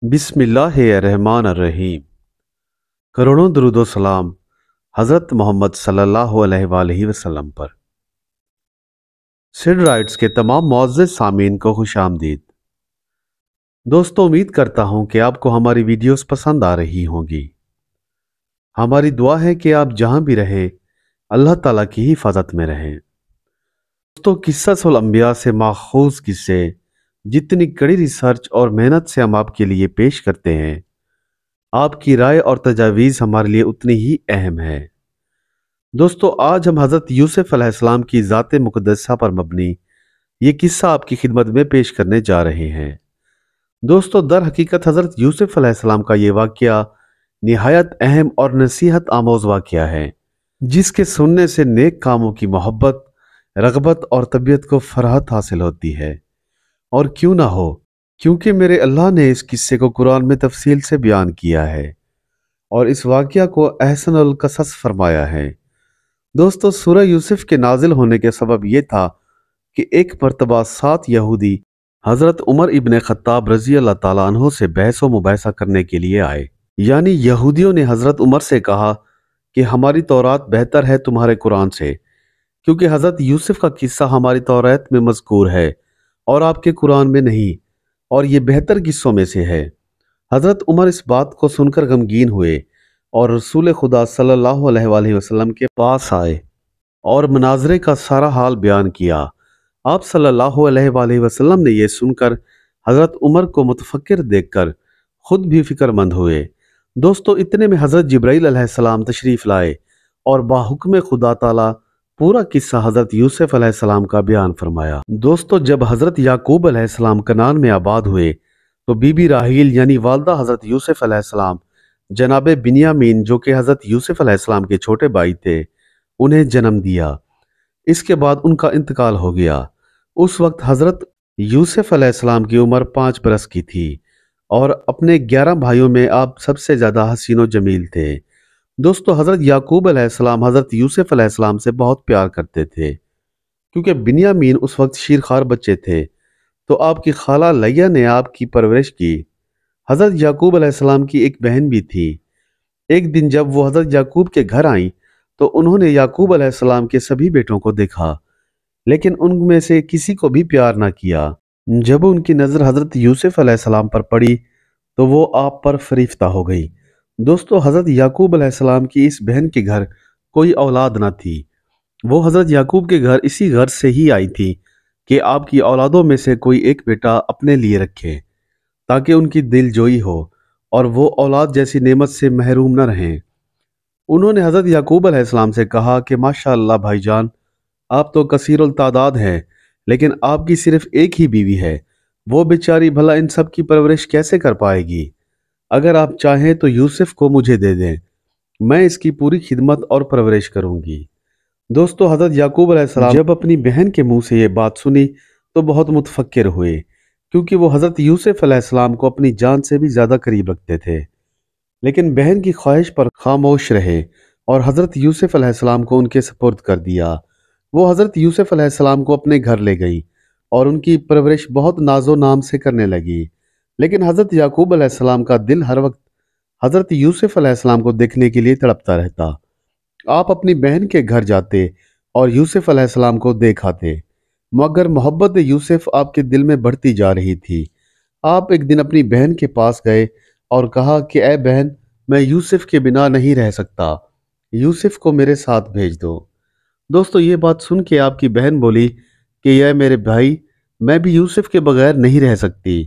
बिस्मिल्लाहिर्रहमानिर्रहीम। करोड़ों दुरूद व सलाम हज़रत मोहम्मद सल्लल्लाहु अलैहि वसल्लम पर। सिड राइट्स के तमाम मुअज़्ज़ज़ सामीन को खुशामदीद। दोस्तों, उम्मीद करता हूं कि आपको हमारी वीडियोस पसंद आ रही होंगी। हमारी दुआ है कि आप जहां भी रहें अल्लाह ताला की हिफाजत में रहें। दोस्तों, क़िस्सतुल अंबिया से माखूज़ किस्से जितनी कड़ी रिसर्च और मेहनत से हम आपके लिए पेश करते हैं, आपकी राय और तजावीज़ हमारे लिए उतनी ही अहम है। दोस्तों, आज हम हज़रत यूसुफ अलैहिस्सलाम की ज़ात मुक़द्दसा पर मबनी ये किस्सा आपकी खिदमत में पेश करने जा रहे हैं। दोस्तों, दर हकीकत हज़रत यूसुफ अलैहिस्सलाम का ये वाक़या निहायत अहम और नसीहत आमोज़ वाक़या है, जिसके सुनने से नेक कामों की मोहब्बत, रग़बत और तबीयत को फ़रहत हासिल होती है। और क्यों ना हो, क्योंकि मेरे अल्लाह ने इस किस्से को कुरान में तफसील से बयान किया है और इस वाक़या को अहसनुल क़सस फरमाया है। दोस्तों, सूरह यूसुफ के नाजिल होने के सबब यह था कि एक मरतबा 7 यहूदी हज़रत उमर इब्न ख़त्ताब रज़ी अल्लाह ताला अन्हो से बहस व मुबाहिसा करने के लिए आए। यानी यहूदियों ने हज़रत उमर से कहा कि हमारी तौरात बेहतर है तुम्हारे कुरान से, क्योंकि हज़रत यूसुफ का किस्सा हमारी तौरात में मज़कूर है और आपके कुरान में नहीं, और ये बेहतर किस्सों में से है। हज़रत उमर इस बात को सुनकर गमगीन हुए और रसूल खुदा सल्लल्लाहु अलैहि वसल्लम के पास आए और मनाजरे का सारा हाल बयान किया। आप सल्लल्लाहु अलैहि वसल्लम ने यह सुनकर हज़रत उमर को मुतफक्किर देखकर खुद भी फिक्रमंद हुए। दोस्तों, इतने में हज़रत जिब्राइल अलैहिस्सलाम तशरीफ़ लाए और बाहुक्म खुदा ताला पूरा किस्सा हज़रत यूसुफ अलैहिस्सलाम का बयान फरमाया। दोस्तों, जब हज़रत याकूब अलैहिस्सलाम कनान में आबाद हुए तो बीबी राहील यानी वालदा हज़रत यूसुफ अलैहिस्सलाम जनाब बिन्यामीन, जो कि हज़रत यूसुफ अलैहिस्सलाम के छोटे भाई थे, उन्हें जन्म दिया। इसके बाद उनका इंतकाल हो गया। उस वक्त हज़रत यूसुफ अलैहिस्सलाम की उम्र 5 बरस की थी और अपने 11 भाइयों में आप सबसे ज़्यादा हसीन व जमील थे। दोस्तों, हज़रत याकूब अलैहिस्सलाम हज़रत यूसुफ अलैहिस्सलाम से बहुत प्यार करते थे, क्योंकि बिन्यामीन उस वक्त शीरखार बच्चे थे, तो आपकी खाला लैया ने आपकी परवरिश की। हज़रत याकूब अलैहिस्सलाम की एक बहन भी थी। एक दिन जब वो हज़रत याकूब के घर आई तो उन्होंने याकूब अलैहिस्सलाम के सभी बेटों को देखा, लेकिन उनमें से किसी को भी प्यार ना किया। जब उनकी नज़र हज़रत यूसुफ अलैहिस्सलाम पर पड़ी तो वो आप पर फरीफ्ता हो गई। दोस्तों, हज़रत याकूब अलैहिस्सलाम की इस बहन के घर कोई औलाद ना थी। वो हज़रत याकूब के घर इसी घर से ही आई थी कि आपकी औलादों में से कोई एक बेटा अपने लिए रखे, ताकि उनकी दिलजोई हो और वो औलाद जैसी नेमत से महरूम न रहें। उन्होंने हज़रत याकूब अलैहिस्सलाम से कहा कि माशाअल्लाह भाईजान, आप तो कसीरुल तादाद हैं, लेकिन आपकी सिर्फ एक ही बीवी है। वो बेचारी भला इन सब की परवरिश कैसे कर पाएगी? अगर आप चाहें तो यूसुफ को मुझे दे दें, मैं इसकी पूरी खिदमत और परवरिश करूंगी। दोस्तों, हज़रत याकूब अलैहिस्सलाम जब अपनी बहन के मुंह से ये बात सुनी तो बहुत मुतफक्किर हुए, क्योंकि वो हज़रत यूसुफ अलैहिस्सलाम को अपनी जान से भी ज़्यादा करीब रखते थे। लेकिन बहन की ख्वाहिश पर खामोश रहे और हज़रत यूसुफ अलैहिस्सलाम को उनके सपुर्द कर दिया। वो हज़रत यूसुफ अलैहिस्सलाम को अपने घर ले गई और उनकी परवरिश बहुत नाजो नाम से करने लगी। लेकिन हज़रत याकूब अलैहिस्सलाम का दिल हर वक्त हज़रत यूसुफ अलैहिस्सलाम को देखने के लिए तड़पता रहता। आप अपनी बहन के घर जाते और यूसुफ अलैहिस्सलाम को देख आते, मगर मोहब्बत यूसुफ आपके दिल में बढ़ती जा रही थी। आप एक दिन अपनी बहन के पास गए और कहा कि ऐ बहन, मैं यूसुफ के बिना नहीं रह सकता, यूसुफ को मेरे साथ भेज दो। दोस्तों, ये बात सुन के आपकी बहन बोली कि यह मेरे भाई, मैं भी यूसुफ के बगैर नहीं रह सकती।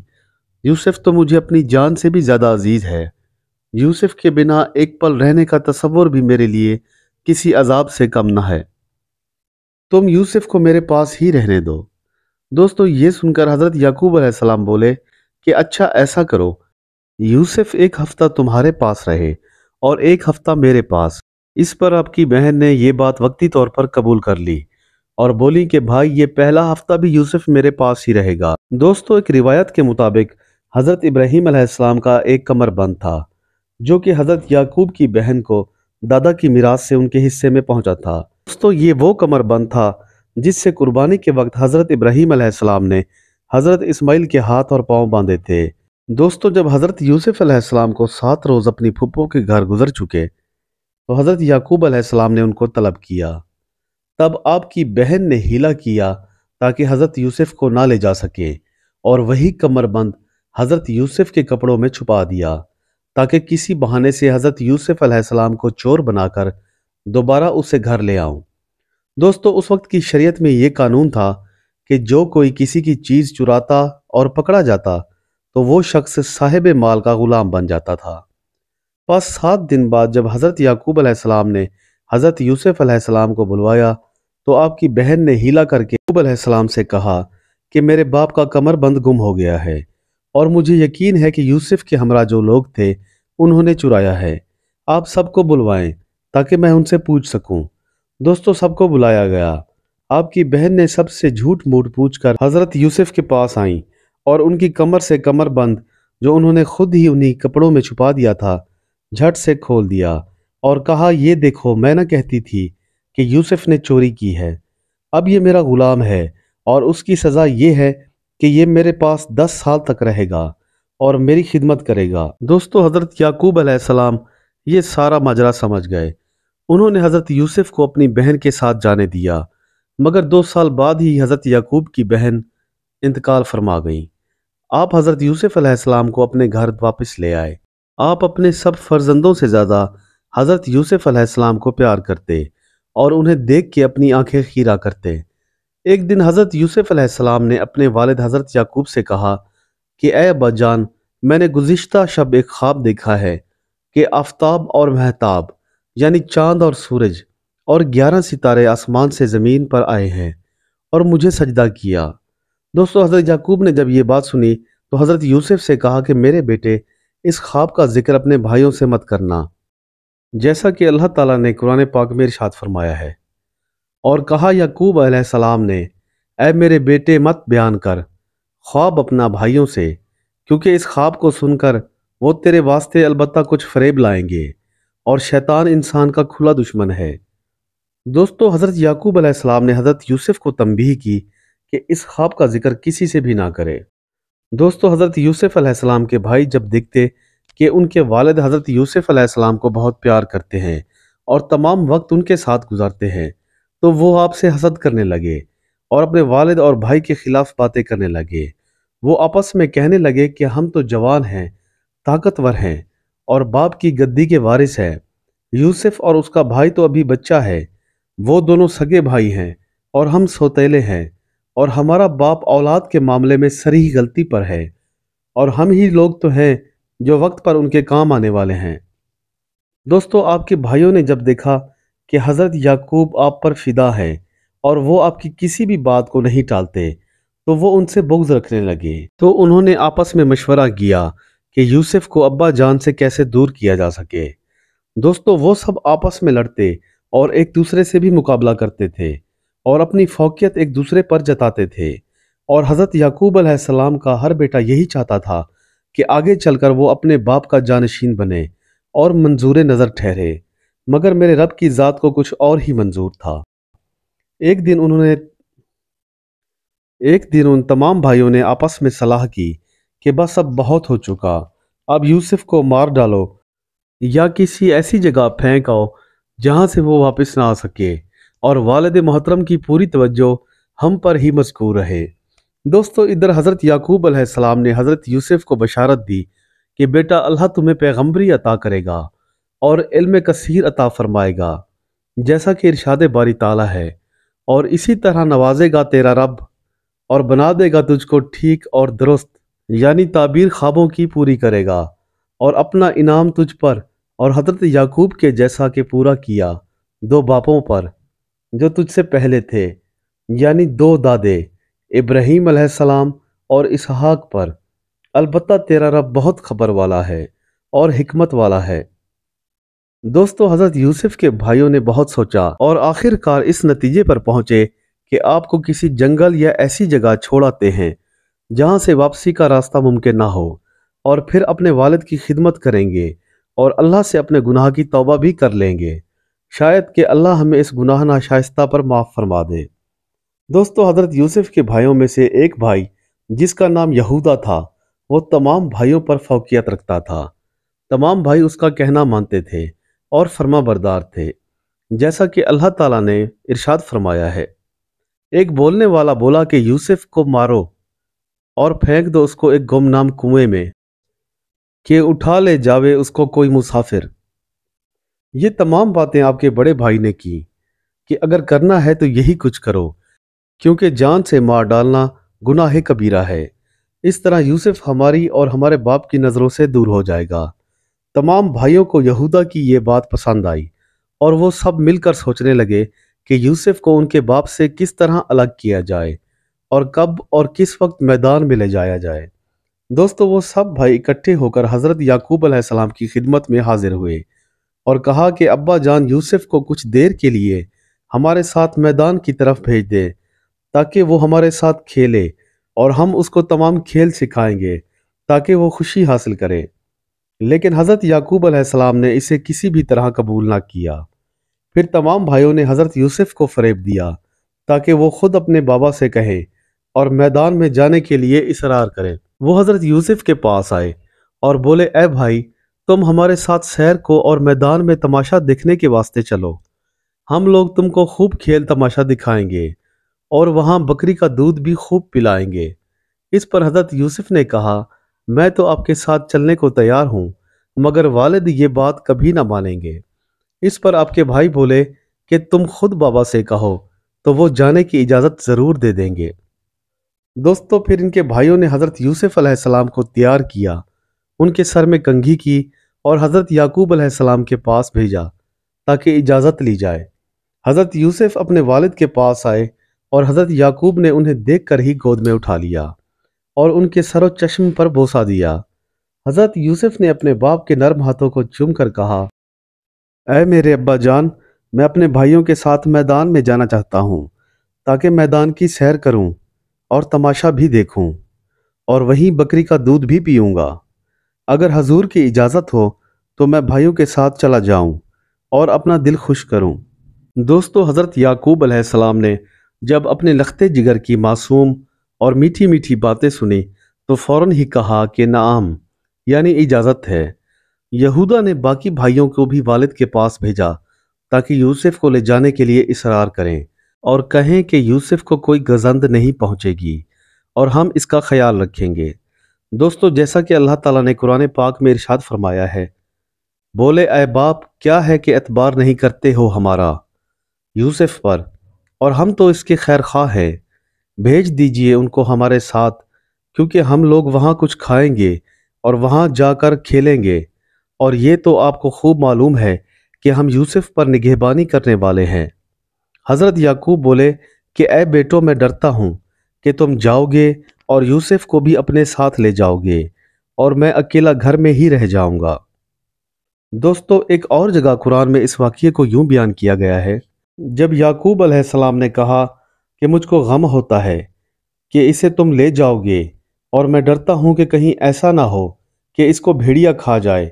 यूसुफ तो मुझे अपनी जान से भी ज़्यादा अजीज है। यूसुफ के बिना एक पल रहने का तसव्वुर भी मेरे लिए किसी अजाब से कम न है। तुम यूसुफ को मेरे पास ही रहने दो। दोस्तों, ये सुनकर हज़रत याकूब अलैहिस्सलाम बोले कि अच्छा ऐसा करो, यूसुफ एक हफ्ता तुम्हारे पास रहे और एक हफ्ता मेरे पास। इस पर आपकी बहन ने यह बात वक्ती तौर पर कबूल कर ली और बोली कि भाई, ये पहला हफ्ता भी यूसुफ मेरे पास ही रहेगा। दोस्तों, एक रिवायत के मुताबिक हज़रत इब्राहीम अलैहिस्सलाम का एक कमरबंद था, जो कि हज़रत याकूब की बहन को दादा की मीरास से उनके हिस्से में पहुंचा था। दोस्तों, ये वो कमरबंद था जिससे कुर्बानी के वक्त हज़रत इब्राहीम अलैहिस्सलाम ने हज़रत इस्माइल के हाथ और पांव बांधे थे। दोस्तों, जब हज़रत यूसुफ अलैहिस्सलाम को 7 रोज़ अपनी फूफो के घर गुजर चुके तो हज़रत याकूब अलैहिस्सलाम ने उनको तलब किया। तब आपकी बहन ने हीला किया ताकि हज़रत यूसुफ को ना ले जा सके और वही कमरबंद हज़रत यूसुफ के कपड़ों में छुपा दिया ताकि किसी बहाने से हज़रत यूसुफ अलैहिस्सलाम को चोर बनाकर दोबारा उसे घर ले आऊं। दोस्तों, उस वक्त की शरीयत में ये कानून था कि जो कोई किसी की चीज़ चुराता और पकड़ा जाता तो वो शख्स साहिब माल का गुलाम बन जाता था। बस 7 दिन बाद जब हज़रत याकूब अलैहिस्सलाम ने हज़रत यूसुफ अलैहिस्सलाम को बुलवाया तो आपकी बहन ने हीला करके याकूब अलैहिस्सलाम से कहा कि मेरे बाप का कमरबंद गुम हो गया है और मुझे यकीन है कि यूसुफ के हमरा जो लोग थे उन्होंने चुराया है। आप सबको बुलवाएं ताकि मैं उनसे पूछ सकूं। दोस्तों, सबको बुलाया गया। आपकी बहन ने सबसे झूठ मूठ पूछकर हज़रत यूसुफ के पास आई और उनकी कमर से कमरबंद जो उन्होंने खुद ही उन्हीं कपड़ों में छुपा दिया था झट से खोल दिया और कहा, ये देखो, मैं न कहती थी कि यूसुफ ने चोरी की है। अब ये मेरा गुलाम है और उसकी सज़ा ये है कि ये मेरे पास 10 साल तक रहेगा और मेरी खिदमत करेगा। दोस्तों, हज़रत याकूब अलैहिस्सलाम ये सारा माजरा समझ गए। उन्होंने हज़रत यूसुफ को अपनी बहन के साथ जाने दिया, मगर 2 साल बाद ही हज़रत याकूब की बहन इंतकाल फरमा गई। आप हज़रत यूसुफ अलैहिस्सलाम को अपने घर वापस ले आए। आप अपने सब फर्जंदों से ज़्यादा हज़रत यूसुफ अलैहिस्सलाम को प्यार करते और उन्हें देख के अपनी आंखें खीरा करते। एक दिन हज़रत यूसुफ अलैहिस्सलाम ने अपने वालिद हज़रत याकूब से कहा कि ए अब्बाजान, मैंने गुज़िश्ता शब एक ख्वाब देखा है कि आफताब और महताब यानी चांद और सूरज और 11 सितारे आसमान से ज़मीन पर आए हैं और मुझे सजदा किया। दोस्तों, हज़रत याकूब ने जब ये बात सुनी तो हज़रत यूसुफ से कहा कि मेरे बेटे, इस ख्वाब का जिक्र अपने भाइयों से मत करना, जैसा कि अल्लाह ताला ने कुरान पाक में इरशाद फरमाया है। और कहा याकूब अलैहिस्सलाम ने, ऐ मेरे बेटे, मत बयान कर ख्वाब अपना भाइयों से, क्योंकि इस ख्वाब को सुनकर वो तेरे वास्ते अलबत्ता कुछ फरेब लाएंगे और शैतान इंसान का खुला दुश्मन है। दोस्तों, हज़रत याकूब अलैहिस्सलाम ने हज़रत यूसुफ को तंबीह की कि इस ख्वाब का जिक्र किसी से भी ना करे। दोस्तों, हज़रत यूसुफ अलैहिस्सलाम के भाई जब देखते कि उनके वालिद हज़रत यूसुफ अलैहिस्सलाम को बहुत प्यार करते हैं और तमाम वक्त उनके साथ गुजारते हैं तो वो आपसे हसद करने लगे और अपने वालिद और भाई के खिलाफ बातें करने लगे। वो आपस में कहने लगे कि हम तो जवान हैं, ताकतवर हैं और बाप की गद्दी के वारिस है। यूसुफ और उसका भाई तो अभी बच्चा है। वो दोनों सगे भाई हैं और हम सौतेले हैं और हमारा बाप औलाद के मामले में सरीह गलती पर है और हम ही लोग तो हैं जो वक्त पर उनके काम आने वाले हैं। दोस्तों, आपके भाइयों ने जब देखा कि हज़रत याकूब आप पर फिदा है और वो आपकी किसी भी बात को नहीं टालते तो वो उनसे बुग़्ज़ रखने लगे। तो उन्होंने आपस में मशवरा किया कि यूसुफ को अब्बा जान से कैसे दूर किया जा सके। दोस्तों, वो सब आपस में लड़ते और एक दूसरे से भी मुकाबला करते थे और अपनी फौकियत एक दूसरे पर जताते थे। और हज़रत याकूब अलैहिस्सलाम का हर बेटा यही चाहता था कि आगे चलकर वो अपने बाप का जानशीन बने और मंजूर नज़र ठहरे, मगर मेरे रब की ज़ात को कुछ और ही मंजूर था। एक दिन उन तमाम भाइयों ने आपस में सलाह की कि बस अब बहुत हो चुका, अब यूसुफ को मार डालो या किसी ऐसी जगह फेंक आओ जहां से वो वापस ना आ सके और वालिद मोहतरम की पूरी तवज्जो हम पर ही मज़कूर रहे। दोस्तों, इधर हज़रत याकूब अलैहिस्सलाम ने हज़रत यूसुफ को बशारत दी कि बेटा, अल्लाह तुम्हें पैगम्बरी अता करेगा और इल्म कसीर अता फरमाएगा, जैसा कि इरशाद बारी ताला है, और इसी तरह नवाजेगा तेरा रब और बना देगा तुझको ठीक और दुरुस्त, यानी ताबीर ख्वाबों की पूरी करेगा और अपना इनाम तुझ पर और हज़रत याकूब के जैसा कि पूरा किया 2 बापों पर जो तुझसे पहले थे, यानी 2 दादे इब्राहीम अलैहिस्सलाम और इसहाक पर। अलबत्ता तेरा रब बहुत खबर वाला है और हिकमत वाला है। दोस्तों, हज़रत यूसुफ के भाइयों ने बहुत सोचा और आखिरकार इस नतीजे पर पहुंचे कि आपको किसी जंगल या ऐसी जगह छोड़ आते हैं जहां से वापसी का रास्ता मुमकिन ना हो और फिर अपने वालिद की खिदमत करेंगे और अल्लाह से अपने गुनाह की तौबा भी कर लेंगे। शायद कि अल्लाह हमें इस गुनाह नाशाइस्ता पर माफ़ फरमा दे। दोस्तों, हज़रत यूसुफ के भाइयों में से एक भाई जिसका नाम यहूदा था وہ तमाम भाइयों पर फौकियत रखता था। तमाम भाई उसका कहना मानते थे और फर्मा बरदार थे, जैसा कि अल्लाह ताला ने इरशाद फरमाया है। एक बोलने वाला बोला कि यूसुफ को मारो और फेंक दो उसको एक गुमनाम कुएं में, कि उठा ले जावे उसको कोई मुसाफिर। ये तमाम बातें आपके बड़े भाई ने की कि अगर करना है तो यही कुछ करो, क्योंकि जान से मार डालना गुनाह कबीरा है। इस तरह यूसुफ हमारी और हमारे बाप की नज़रों से दूर हो जाएगा। तमाम भाइयों को यहूदा की ये बात पसंद आई और वो सब मिलकर सोचने लगे कि यूसुफ को उनके बाप से किस तरह अलग किया जाए और कब और किस वक्त मैदान में ले जाया जाए। दोस्तों, वो सब भाई इकट्ठे होकर हज़रत याकूब अलैहिस्सलाम की खिदमत में हाजिर हुए और कहा कि अब्बा जान यूसुफ को कुछ देर के लिए हमारे साथ मैदान की तरफ भेज दे, ताकि वो हमारे साथ खेले और हम उसको तमाम खेल सिखाएंगे ताकि वो खुशी हासिल करे। लेकिन हज़रत याकूब अलैहिस्सलाम ने इसे किसी भी तरह कबूल ना किया। फिर तमाम भाइयों ने हज़रत यूसुफ को फ़रेब दिया ताकि वो खुद अपने बाबा से कहे और मैदान में जाने के लिए इसरार करे। वो हज़रत यूसुफ के पास आए और बोले, ए भाई, तुम हमारे साथ सैर को और मैदान में तमाशा देखने के वास्ते चलो। हम लोग तुमको खूब खेल तमाशा दिखाएंगे और वहाँ बकरी का दूध भी खूब पिलाएंगे। इस पर हज़रत यूसुफ ने कहा, मैं तो आपके साथ चलने को तैयार हूँ, मगर वालिद ये बात कभी ना मानेंगे। इस पर आपके भाई बोले कि तुम खुद बाबा से कहो तो वो जाने की इजाज़त ज़रूर दे देंगे। दोस्तों, फिर इनके भाइयों ने हज़रत यूसुफ अलैहिस्सलाम को तैयार किया, उनके सर में कंघी की और हज़रत याकूब अलैहिस्सलाम के पास भेजा ताकि इजाज़त ली जाए। हज़रत यूसुफ अपने वालिद के पास आए और हज़रत याकूब ने उन्हें देखकर ही गोद में उठा लिया और उनके सरो चश्म पर बोसा दिया। हज़रत यूसुफ ने अपने बाप के नर्म हाथों को चूम कर कहा, ऐ मेरे अब्बा जान, मैं अपने भाइयों के साथ मैदान में जाना चाहता हूँ, ताकि मैदान की सैर करूँ और तमाशा भी देखूँ और वहीं बकरी का दूध भी पीऊँगा। अगर हजूर की इजाज़त हो तो मैं भाइयों के साथ चला जाऊँ और अपना दिल खुश करूँ। दोस्तों, हज़रत याकूब अलैहिस्सलाम ने जब अपने लख्ते जिगर की मासूम और मीठी मीठी बातें सुनी तो फ़ौरन ही कहा कि नाम, यानी इजाज़त है। यहूदा ने बाकी भाइयों को भी वालिद के पास भेजा ताकि यूसुफ को ले जाने के लिए इसरार करें और कहें कि यूसुफ को कोई गजंद नहीं पहुंचेगी और हम इसका ख्याल रखेंगे। दोस्तों, जैसा कि अल्लाह ताला ने कुरान पाक में इरशाद फरमाया है, बोले, ऐ बाप, क्या है कि एतबार नहीं करते हो हमारा यूसुफ पर, और हम तो इसके खैर खा हैं। भेज दीजिए उनको हमारे साथ, क्योंकि हम लोग वहाँ कुछ खाएंगे और वहाँ जाकर खेलेंगे, और ये तो आपको खूब मालूम है कि हम यूसुफ पर निगहबानी करने वाले हैं। हज़रत याकूब बोले कि ऐ बेटो, मैं डरता हूँ कि तुम जाओगे और यूसुफ को भी अपने साथ ले जाओगे और मैं अकेला घर में ही रह जाऊंगा। दोस्तों, एक और जगह कुरान में इस वाक़ये को यूं बयान किया गया है, जब याकूब अलैहिस्सलाम ने कहा कि मुझको गम होता है कि इसे तुम ले जाओगे और मैं डरता हूं कि कहीं ऐसा ना हो कि इसको भेड़िया खा जाए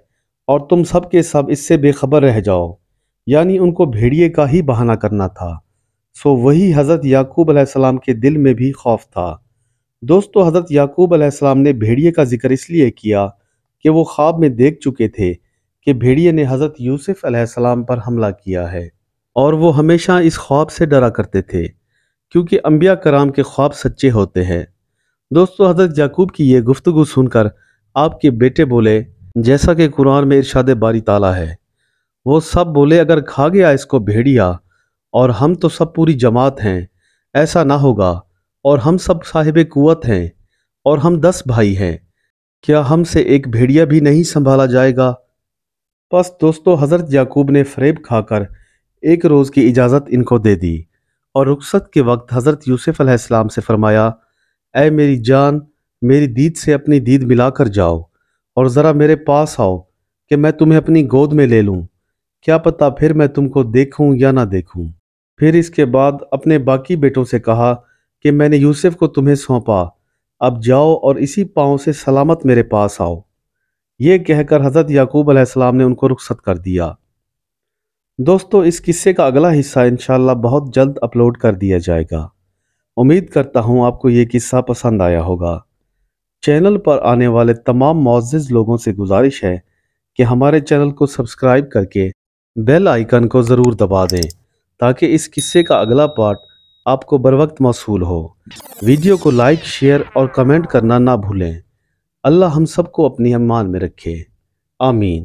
और तुम सब के सब इससे बेखबर रह जाओ, यानी उनको भेड़िए का ही बहाना करना था। सो वही हज़रत याकूब अलैहिस्सलाम के दिल में भी खौफ था। दोस्तों, हज़रत याकूब अलैहिस्सलाम ने भेड़िए का जिक्र इसलिए किया कि वो ख्वाब में देख चुके थे कि भेड़िए ने हज़रत यूसुफ अलैहिस्सलाम पर हमला किया है, और वो हमेशा इस ख्वाब से डरा करते थे, क्योंकि अंबिया कराम के ख्वाब सच्चे होते हैं। दोस्तों, हज़रत याकूब की ये गुफ्तगू सुनकर आपके बेटे बोले, जैसा कि कुरान में इरशाद बारी ताला है, वो सब बोले, अगर खा गया इसको भेड़िया और हम तो सब पूरी जमात हैं, ऐसा ना होगा, और हम सब साहिब कुव्वत हैं और हम 10 भाई हैं, क्या हमसे एक भेड़िया भी नहीं संभाला जाएगा? बस दोस्तों, हज़रत याकूब ने फ़रेब खाकर एक रोज़ की इजाज़त इनको दे दी और रुखसत के वक्त हज़रत यूसुफ अलैहिस्सलाम से फरमाया, ऐ मेरी जान, मेरी दीद से अपनी दीद मिलाकर जाओ और ज़रा मेरे पास आओ कि मैं तुम्हें अपनी गोद में ले लूँ। क्या पता फिर मैं तुमको देखूँ या ना देखूँ। फिर इसके बाद अपने बाकी बेटों से कहा कि मैंने यूसुफ को तुम्हें सौंपा, अब जाओ और इसी पाँव से सलामत मेरे पास आओ। ये कहकर हज़रत याकूब अलैहिस्सलाम ने उनको रुखसत कर दिया। दोस्तों, इस किस्से का अगला हिस्सा इंशाअल्लाह बहुत जल्द अपलोड कर दिया जाएगा। उम्मीद करता हूँ आपको ये किस्सा पसंद आया होगा। چینل پر آنے والے تمام معزز لوگوں سے گزارش ہے کہ ہمارے چینل کو سبسکرائب کر کے بیل آئیکن کو ضرور دبا دیں تاکہ اس قصے کا اگلا پارٹ آپ کو بروقت موصول ہو۔ ویڈیو کو لائک، شیئر اور کمنٹ کرنا نہ بھولیں۔ اللہ ہم سب کو اپنی امان میں رکھے، آمین۔